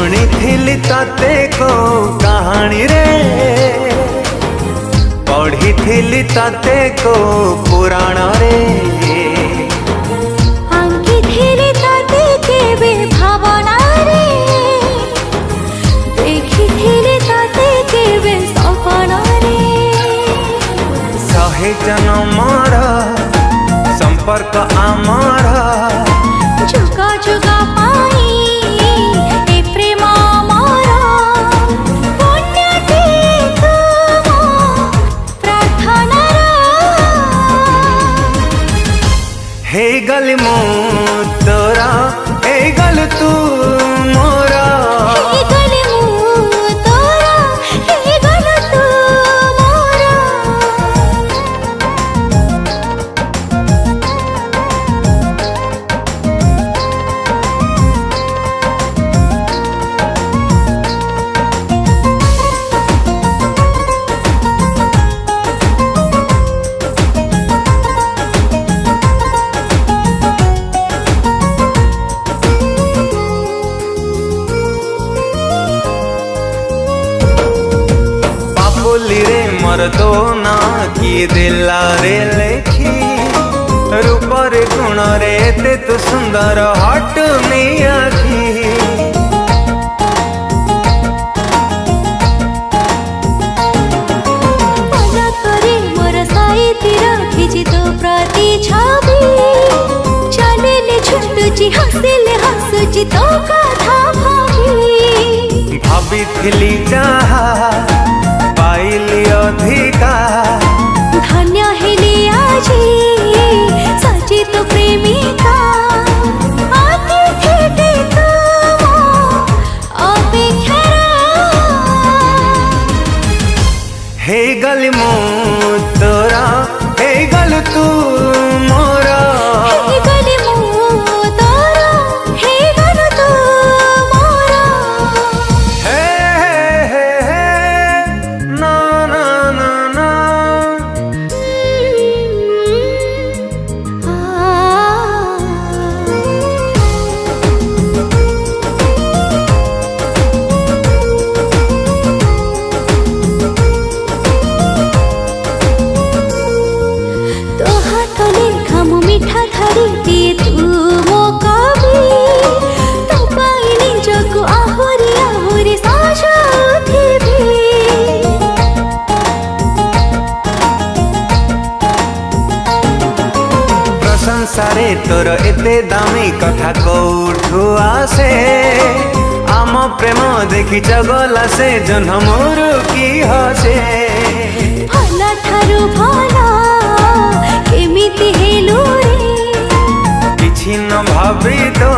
शुणी तते को कहानी रे पढ़ी थी तते को पुराण रे आंकी थी तते केबे भावना रे देखी थी तते केबे सपना रे सहे जन्मर संपर्क आमर जुगा जुगा पाई ए प्रेम मोर पुण्यटी तुम प्रार्थनार हे गल मो तोरा हे गल तू मोरा हे गल मु तोरा हे गल तू मोरा रे मोर तो ना किए दिला रे लेखी रूप रे गुण रे ते तू सुंदर हट नहीं आखी मना करे मोर साई रखी तो प्रति छवि चले छुटुची हसिले हसुची तो कथा भाभी जहा पाइली अधिका धन्य हेली आजी सची तो प्रेमिका अतिथि तुम अपेक्षार हे गल मो तोरा हे गल तू मोरा हे गल मो तोरा हे गल तू मोरा हे हे हे ना ना ना ना तो हाथ लेखा मो मिठा थारी दिए तू मो कवि तो पाइनी जगु आहुरी आहुरी साजाउथिबी प्रशंसारे तोर एते दामी कथा कोठु आसे आम प्रेम देखी जगला से जन्म मोर की हसे भला ठारू भला केमिति हेलु रे किछि न भाबी तो